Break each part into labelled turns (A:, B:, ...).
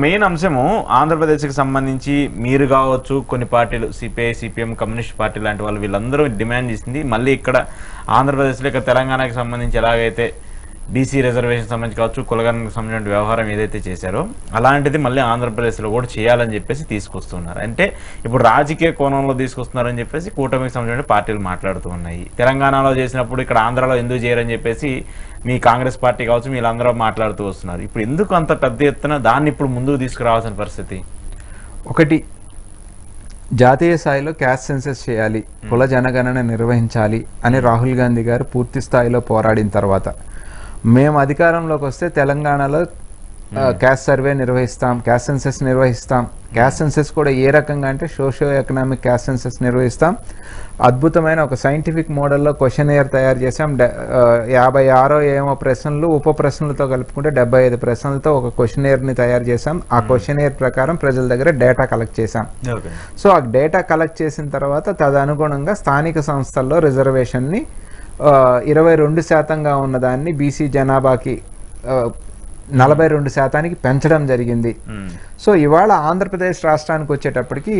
A: Main అంశము ఆంధ్రప్రదేశ్కి సంబంధించి మీరు కావచ్చు, కొన్ని పార్టీలు సిపిఐ, సిపిఎం, కమ్యూనిస్ట్ పార్టీ లాంటి వాళ్ళు వీళ్ళందరూ డిమాండ్ చేసింది మళ్ళీ ఇక్కడ ఆంధ్రప్రదేశ్లో ఇక్కడ తెలంగాణకి సంబంధించి ఎలాగైతే బీసీ రిజర్వేషన్ సంబంధించి కావచ్చు, కులగణకు సంబంధించిన వ్యవహారం ఏదైతే చేశారో అలాంటిది మళ్ళీ ఆంధ్రప్రదేశ్లో కూడా చేయాలని చెప్పేసి తీసుకొస్తున్నారు. అంటే ఇప్పుడు రాజకీయ కోణంలో తీసుకొస్తున్నారని చెప్పేసి కూటమికి సంబంధించిన పార్టీలు మాట్లాడుతూ ఉన్నాయి. తెలంగాణలో చేసినప్పుడు ఇక్కడ ఆంధ్రాలో ఎందుకు చేయరని చెప్పేసి మీ కాంగ్రెస్ పార్టీ కావచ్చు వీళ్ళందరూ మాట్లాడుతూ వస్తున్నారు. ఇప్పుడు ఎందుకు అంత పెద్ద ఎత్తున దాన్ని ఇప్పుడు ముందుకు తీసుకురావాల్సిన పరిస్థితి?
B: ఒకటి, జాతీయ స్థాయిలో క్యాస్ట్ సెన్సస్ చేయాలి, కుల జనగణన నిర్వహించాలి అని రాహుల్ గాంధీ గారు పూర్తి స్థాయిలో పోరాడిన తర్వాత మేము అధికారంలోకి వస్తే తెలంగాణలో క్యాస్ట్ సర్వే నిర్వహిస్తాం, క్యాస్ట్ సెన్సస్ నిర్వహిస్తాం. క్యాస్ట్ సెన్సస్ కూడా ఏ రకంగా అంటే సోషియో ఎకనామిక్ క్యాస్ట్ సెన్సస్ నిర్వహిస్తాం. అద్భుతమైన ఒక సైంటిఫిక్ మోడల్లో క్వశ్చనైర్ తయారు చేసాం. 56 ఏమో ప్రశ్నలు, ఉప ప్రశ్నలతో కలుపుకుంటే 75 ప్రశ్నలతో ఒక క్వశ్చనైర్ని తయారు చేసాం. ఆ క్వశ్చనైర్ ప్రకారం ప్రజల దగ్గర డేటా కలెక్ట్ చేసాం. సో ఆ డేటా కలెక్ట్ చేసిన తర్వాత తదనుగుణంగా స్థానిక సంస్థల్లో రిజర్వేషన్ని 22% ఉన్నదాన్ని బీసీ జనాభాకి 42% పెంచడం జరిగింది. సో ఇవాళ ఆంధ్రప్రదేశ్ రాష్ట్రానికి వచ్చేటప్పటికి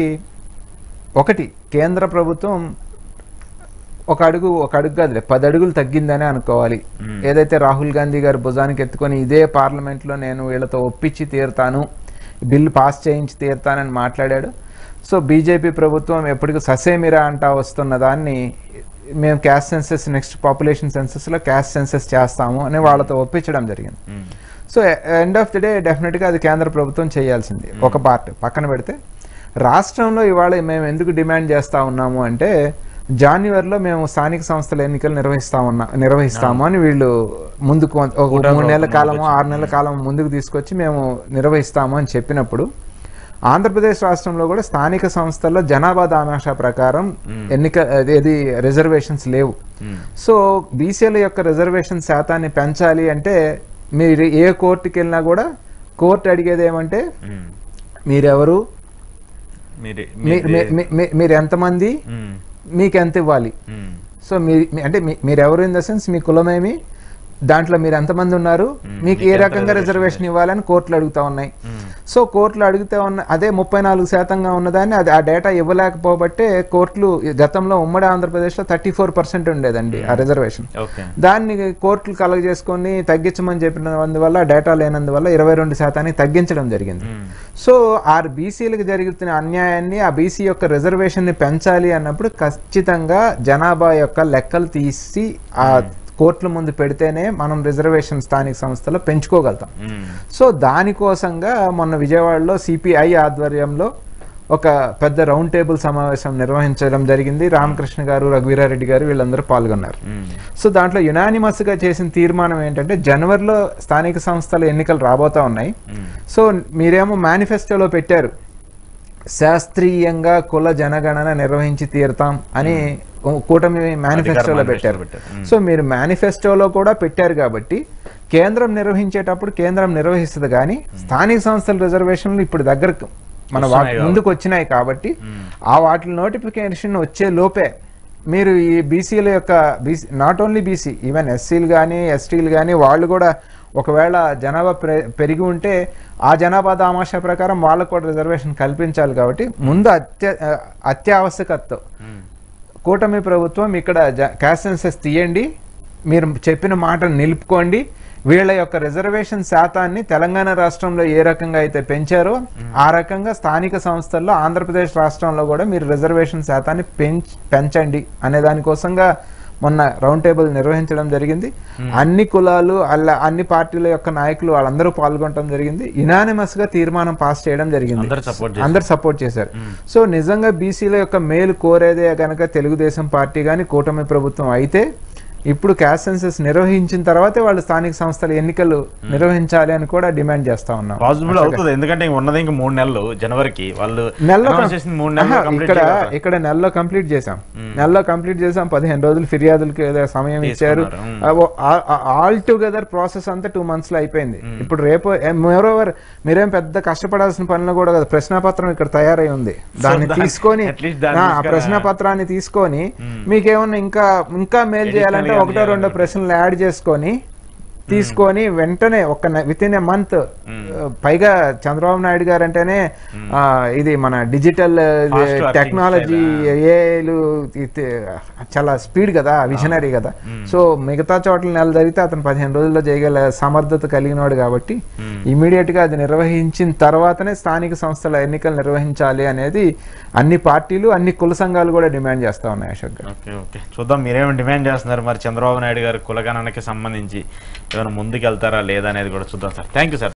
B: ఒకటి, కేంద్ర ప్రభుత్వం ఒక అడుగు కాదులే 10 అడుగులు తగ్గిందని అనుకోవాలి. ఏదైతే రాహుల్ గాంధీ గారు భుజానికి ఎత్తుకొని ఇదే పార్లమెంట్లో నేను వీళ్ళతో ఒప్పించి తీరుతాను, బిల్లు పాస్ చేయించి తీరుతానని మాట్లాడాడు. సో బీజేపీ ప్రభుత్వం ఎప్పటికీ ససేమిరా అంటా వస్తున్న దాన్ని మేము క్యాస్ట్ సెన్సస్ నెక్స్ట్ పాపులేషన్ సెన్సస్లో క్యాస్ట్ సెన్సస్ చేస్తాము అని వాళ్ళతో ఒప్పించడం జరిగింది. So end of the day డెఫినెట్గా అది కేంద్ర ప్రభుత్వం చేయాల్సింది. ఒక పార్ట్ పక్కన పెడితే రాష్ట్రంలో ఇవాళ మేము ఎందుకు డిమాండ్ చేస్తూ ఉన్నాము అంటే జనవరిలో మేము స్థానిక సంస్థల ఎన్నికలు నిర్వహిస్తాము అని వీళ్ళు ముందుకు ఒక 3 నెలల కాలము 6 నెలల కాలం ముందుకు తీసుకొచ్చి మేము నిర్వహిస్తాము అని చెప్పినప్పుడు ఆంధ్రప్రదేశ్ రాష్ట్రంలో కూడా స్థానిక సంస్థల్లో జనాభా దామాషా ప్రకారం ఏది రిజర్వేషన్స్ లేవు. సో బీసీల యొక్క రిజర్వేషన్ శాతాన్ని పెంచాలి అంటే మీరు ఏ కోర్టుకి వెళ్ళినా కూడా కోర్టు అడిగేది ఏమంటే మీరెవరు, మీరు ఎంతమంది, మీకు ఎంత ఇవ్వాలి. సో అంటే మీరెవరు ఇన్ ద సెన్స్ మీ కులమేమి, దాంట్లో మీరు ఎంతమంది ఉన్నారు, మీకు ఏ రకంగా రిజర్వేషన్ ఇవ్వాలని కోర్టులు అడుగుతా ఉన్నాయి. సో కోర్టులు అడుగుతా ఉన్న అదే 34% ఉన్నదాన్ని అది ఆ డేటా ఇవ్వలేకపోబట్టే కోర్టులు గతంలో ఉమ్మడి ఆంధ్రప్రదేశ్లో 34% ఉండేదండి ఆ రిజర్వేషన్. దాన్ని కోర్టులు కలెక్ట్ చేసుకొని తగ్గించమని చెప్పినందువల్ల డేటా లేనందువల్ల 22% తగ్గించడం జరిగింది. సో ఆ బీసీలకు జరుగుతున్న అన్యాయాన్ని ఆ బీసీ యొక్క రిజర్వేషన్ ని పెంచాలి అన్నప్పుడు ఖచ్చితంగా జనాభా యొక్క లెక్కలు తీసి ఆ కోర్టుల ముందు పెడితేనే మనం రిజర్వేషన్ స్థానిక సంస్థలో పెంచుకోగలుగుతాం. సో దానికోసంగా మొన్న విజయవాడలో సిపిఐ ఆధ్వర్యంలో ఒక పెద్ద రౌండ్ టేబుల్ సమావేశం నిర్వహించడం జరిగింది. రామకృష్ణ గారు, రఘువీరారెడ్డి గారు వీళ్ళందరూ పాల్గొన్నారు. సో దాంట్లో యునానిమస్ గా చేసిన తీర్మానం ఏంటంటే జనవరిలో స్థానిక సంస్థల ఎన్నికలు రాబోతా ఉన్నాయి. సో మీరేమో మేనిఫెస్టోలో పెట్టారు శాస్త్రీయంగా కుల జనగణన నిర్వహించి తీరుతాం అని కూటమి మేనిఫెస్టోలో పెట్టారు. సో మీరు మేనిఫెస్టోలో కూడా పెట్టారు కాబట్టి కేంద్రం నిర్వహించేటప్పుడు కేంద్రం నిర్వహిస్తుంది, కానీ స్థానిక సంస్థల రిజర్వేషన్లు ఇప్పుడు దగ్గరకు మన ముందుకు వచ్చినాయి కాబట్టి ఆ వాటి నోటిఫికేషన్ వచ్చే లోపే మీరు ఈ బీసీల యొక్క నాట్ ఓన్లీ బీసీ ఈవెన్ ఎస్సీలు కానీ ఎస్టీలు కానీ వాళ్ళు కూడా ఒకవేళ జనాభా పెరిగి ఉంటే ఆ జనాభా దామాషా ప్రకారం వాళ్ళకు కూడా రిజర్వేషన్ కల్పించాలి. కాబట్టి ముందు అత్యావశ్యకతతో కూటమి ప్రభుత్వం ఇక్కడ క్యాస్ట్ సెన్సస్ తీయండి, మీరు చెప్పిన మాట నిలుపుకోండి, వీళ్ళ యొక్క రిజర్వేషన్ శాతాన్ని తెలంగాణ రాష్ట్రంలో ఏ రకంగా అయితే పెంచారో ఆ రకంగా స్థానిక సంస్థల్లో ఆంధ్రప్రదేశ్ రాష్ట్రంలో కూడా మీరు రిజర్వేషన్ శాతాన్ని పెంచండి అనే దానికోసంగా మొన్న రౌండ్ టేబుల్ నిర్వహించడం జరిగింది. అన్ని కులాలు అన్ని పార్టీల యొక్క నాయకులు వాళ్ళందరూ పాల్గొనడం జరిగింది. యునానిమస్ గా తీర్మానం పాస్ చేయడం జరిగింది, అందరు సపోర్ట్ చేశారు. సో నిజంగా బీసీల యొక్క మేలు కోరేదే గనక తెలుగుదేశం పార్టీ కానీ కూటమి ప్రభుత్వం అయితే ఇప్పుడు క్యాస్ట్ సెన్సస్ నిర్వహించిన తర్వాతే వాళ్ళు స్థానిక సంస్థల ఎన్నికలు నిర్వహించాలి అని కూడా డిమాండ్ చేస్తా ఉన్నాం.
A: పాసిబుల్ అవుతుంది, ఎందుకంటే ఉన్నది ఇంకా 3 నెలలు జనవరికి వాళ్ళు
B: ఇక్కడ నెలలో కంప్లీట్ చేసాం. 15 రోజులు ఫిర్యాదులకి సమయం ఇచ్చారు. ఆల్ టుగెదర్ ప్రాసెస్ అంతా 2 months లో అయిపోయింది. ఇప్పుడు రేపు మోరోవర్ మీరేం పెద్ద కష్టపడాల్సిన పనులు కూడా కదా, ప్రశ్నపత్రం ఇక్కడ తయారై ఉంది, దాన్ని తీసుకొని ఆ ప్రశ్నపత్రాన్ని తీసుకొని మీకేమన్నా ఇంకా మేలు చేయాలంటే 1-2 ప్రశ్నలు యాడ్ చేసుకొని తీసుకొని వెంటనే విత్ ఇన్ ఏ మంత్, పైగా చంద్రబాబు నాయుడు గారు అంటేనే ఇది మన డిజిటల్ టెక్నాలజీ ఏఐలు చాలా స్పీడ్ కదా, విజనరీ కదా. సో మిగతా చోట్ల నెల జరిగితే అతను 15 రోజుల్లో చేయగల సమర్థత కలిగినవాడు కాబట్టి ఇమీడియట్ గా అది నిర్వహించిన తర్వాతనే స్థానిక సంస్థల ఎన్నికలు నిర్వహించాలి అనేది అన్ని పార్టీలు, అన్ని కుల సంఘాలు కూడా డిమాండ్ చేస్తా ఉన్నాయి అశోక్ గారు.
A: ఓకే, చూద్దాం మీరేమి డిమాండ్ చేస్తున్నారు మరి చంద్రబాబు నాయుడు గారు కులగణనకి సంబంధించి ఏమైనా ముందుకు వెళ్తారా లేదా అనేది కూడా చూద్దాం సార్. Thank you sir.